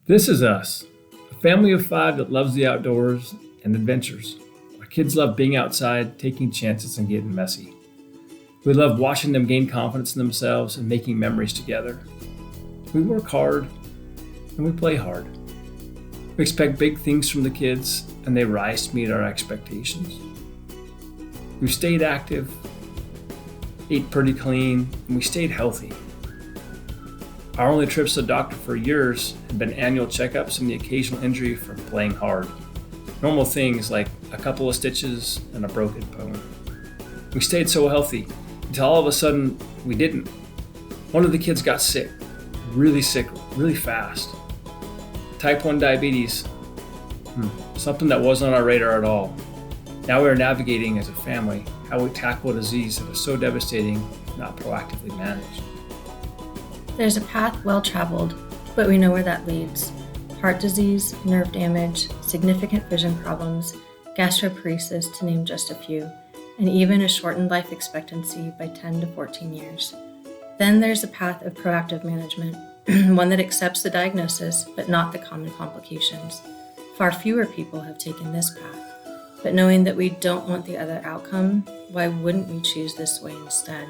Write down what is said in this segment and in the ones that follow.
This is us, a family of five that loves the outdoors and adventures. Our kids love being outside, taking chances, and getting messy. We love watching them gain confidence in themselves and making memories together. We work hard and we play hard. We expect big things from the kids, and they rise to meet our expectations. We've stayed active, ate pretty clean, and we stayed healthy. Our only trips to the doctor for years have been annual checkups and the occasional injury from playing hard. Normal things like a couple of stitches and a broken bone. We stayed so healthy until all of a sudden we didn't. One of the kids got sick, really fast. Type 1 diabetes, something that wasn't on our radar at all. Now we are navigating as a family how we tackle a disease that is so devastating if not proactively managed. There's a path well traveled, but we know where that leads. Heart disease, nerve damage, significant vision problems, gastroparesis to name just a few, and even a shortened life expectancy by 10 to 14 years. Then there's a path of proactive management, one that accepts the diagnosis but not the common complications. Far fewer people have taken this path, but knowing that we don't want the other outcome, why wouldn't we choose this way instead?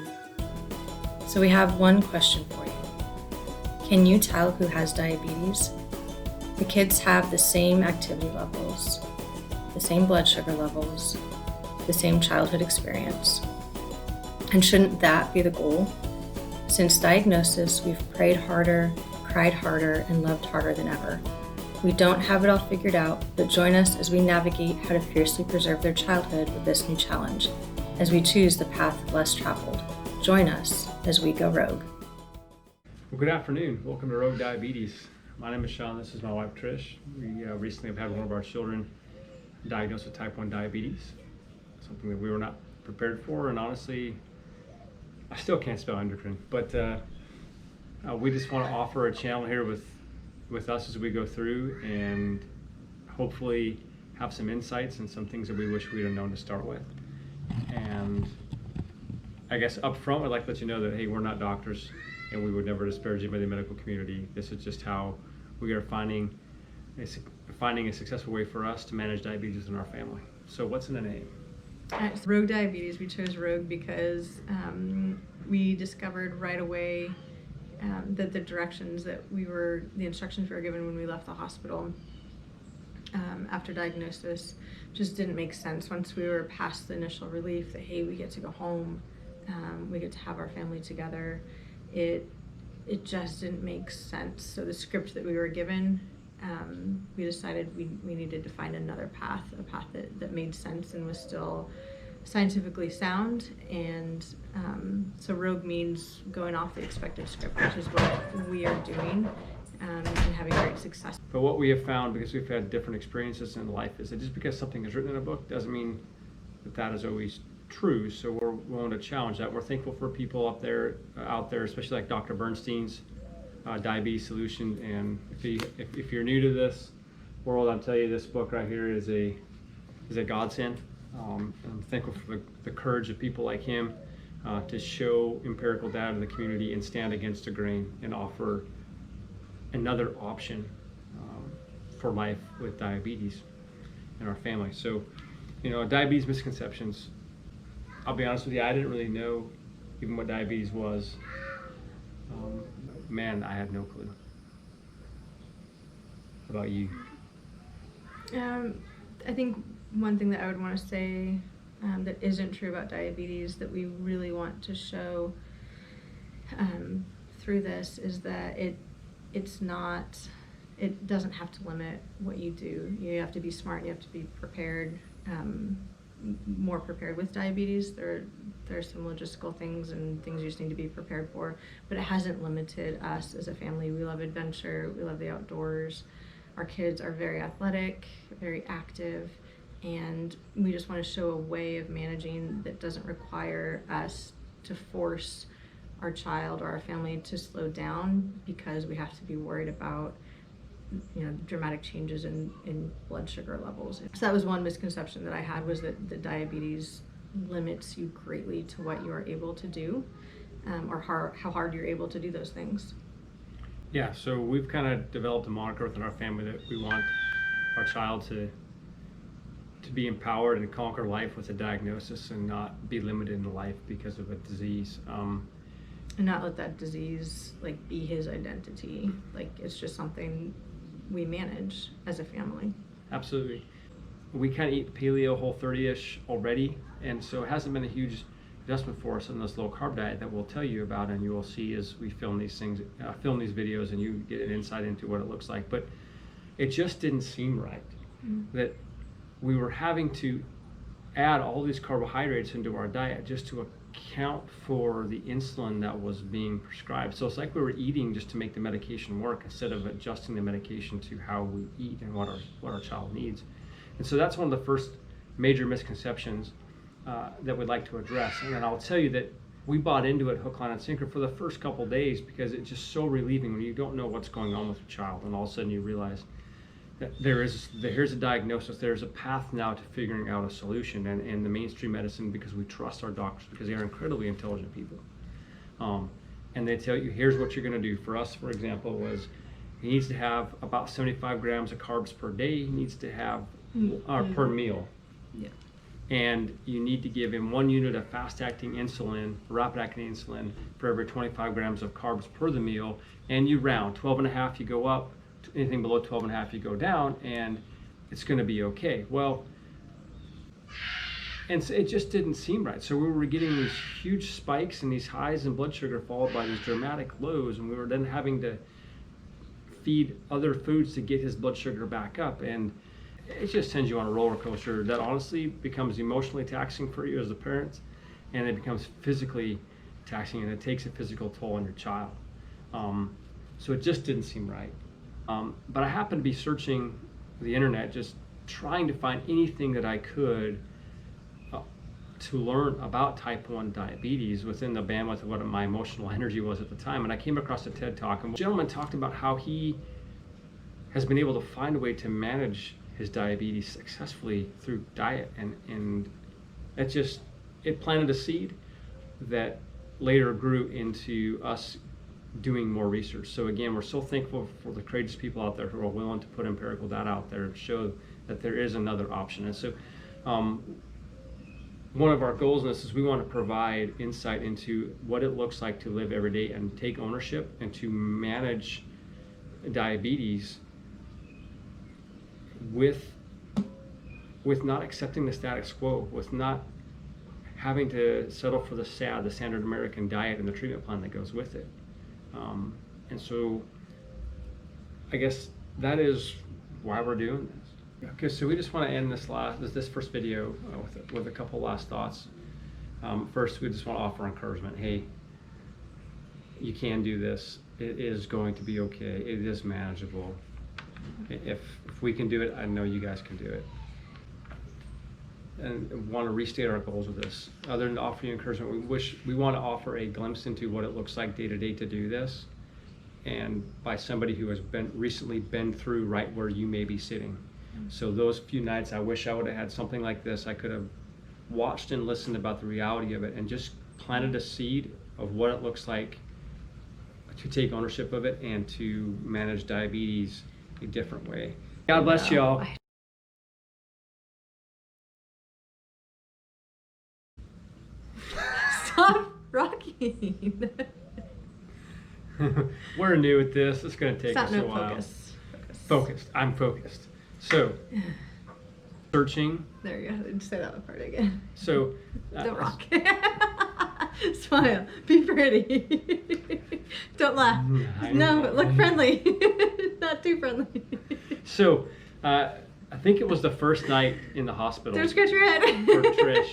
So we have one question for you. Can you tell who has diabetes? The kids have the same activity levels, the same blood sugar levels, the same childhood experience. And shouldn't that be the goal? Since diagnosis, we've prayed harder, cried harder, and loved harder than ever. We don't have it all figured out, but join us as we navigate how to fiercely preserve their childhood with this new challenge, as we choose the path less traveled. Join us as we go rogue. Well, good afternoon. Welcome to Rogue Diabetes. My name is Sean. This is my wife, Trish. We recently have had one of our children diagnosed with type 1 diabetes, something that we were not prepared for, and honestly, I still can't spell endocrine, but we just want to offer a channel here with us as we go through and hopefully have some insights and some things that we wish we'd have known to start with. And I guess up front, I'd like to let you know that, hey, we're not doctors and we would never disparage anybody in the medical community. This is just how we are finding a successful way for us to manage diabetes in our family. So what's in the name? Rogue Diabetes, we chose Rogue because we discovered right away that the instructions we were given when we left the hospital after diagnosis just didn't make sense. Once we were past the initial relief that, hey, we get to go home, we get to have our family together, it just didn't make sense. So the script that we were given, we decided we needed to find another path, a path that made sense and was still scientifically sound. And so Rogue means going off the expected script, which is what we are doing and having great success. But what we have found, because we've had different experiences in life, is that just because something is written in a book doesn't mean that is always true. So we're willing to challenge that. We're thankful for people out there, especially like Dr. Bernstein's Diabetes Solution. And if you're new to this world, I'll tell you this book right here is a godsend. I'm thankful for the courage of people like him to show empirical data to the community and stand against the grain and offer another option for life with diabetes in our family. So, diabetes misconceptions. I'll be honest with you, I didn't really know even what diabetes was. I had no clue. How about you? I think one thing that I would want to say that isn't true about diabetes that we really want to show through this is that it doesn't have to limit what you do. You have to be smart, you have to be prepared, more prepared with diabetes. There are some logistical things and things you just need to be prepared for, but it hasn't limited us as a family. We love adventure, we love the outdoors. Our kids are very athletic, very active, and we just want to show a way of managing that doesn't require us to force our child or our family to slow down because we have to be worried about dramatic changes in blood sugar levels. So that was one misconception that I had, was that the diabetes limits you greatly to what you are able to do or how hard you're able to do those things. Yeah, so we've kind of developed a moniker within our family that we want our child to be empowered and conquer life with a diagnosis and not be limited in life because of a disease. And not let that disease like be his identity. Like it's just something we manage as a family. Absolutely. We kind of eat paleo, Whole30ish already, and so it hasn't been a huge adjustment for us in this low carb diet that we'll tell you about, and you will see as we film these things, film these videos, and you get an insight into what it looks like. But it just didn't seem right that we were having to add all these carbohydrates into our diet just to account for the insulin that was being prescribed. So it's like we were eating just to make the medication work instead of adjusting the medication to how we eat and what our child needs. And so that's one of the first major misconceptions that we'd like to address. And then I'll tell you that we bought into it hook, line, and sinker for the first couple of days because it's just so relieving when you don't know what's going on with your child and all of a sudden you realize that here's a diagnosis, there's a path now to figuring out a solution. And the mainstream medicine, because we trust our doctors, because they are incredibly intelligent people. And they tell you, here's what you're gonna do. For us, for example, was he needs to have about 75 grams of carbs per day. He needs to have, per meal. Yeah. And you need to give him 1 unit of fast-acting insulin, rapid-acting insulin, for every 25 grams of carbs per the meal. And you round, 12.5 you go up, anything below 12.5 you go down, and it's going to be okay. Well, and so it just didn't seem right. So we were getting these huge spikes and these highs in blood sugar followed by these dramatic lows, and we were then having to feed other foods to get his blood sugar back up. And it just sends you on a roller coaster that honestly becomes emotionally taxing for you as a parent, and it becomes physically taxing, and it takes a physical toll on your child. So it just didn't seem right. But I happened to be searching the internet, just trying to find anything that I could to learn about type 1 diabetes within the bandwidth of what my emotional energy was at the time. And I came across a TED Talk, and the gentleman talked about how he has been able to find a way to manage his diabetes successfully through diet. And it planted a seed that later grew into us doing more research. So again, we're so thankful for the courageous people out there who are willing to put empirical data out there to show that there is another option. And so one of our goals in this is we want to provide insight into what it looks like to live every day and take ownership and to manage diabetes with not accepting the status quo, with not having to settle for the SAD, the standard American diet, and the treatment plan that goes with it. And so I guess that is why we're doing this. Okay, so we just want to end this first video with a couple last thoughts. First, we just want to offer encouragement. Hey, you can do this. It is going to be okay. It is manageable. If we can do it, I know you guys can do it. And want to restate our goals with this. Other than offering encouragement, we want to offer a glimpse into what it looks like day to day to do this, and by somebody who has recently been through right where you may be sitting. So those few nights, I wish I would have had something like this. I could have watched and listened about the reality of it and just planted a seed of what it looks like to take ownership of it and to manage diabetes a different way. God bless you all. Stop rocking. We're new at this. It's going to take us a Stop, no, while. focus. Focused. I'm focused. So, searching. There you go. Say that part again. So, Don't rock. Smile. Be pretty. Don't laugh. No, look friendly. Not too friendly. So, I think it was the first night in the hospital Don't scratch your head. for Trish.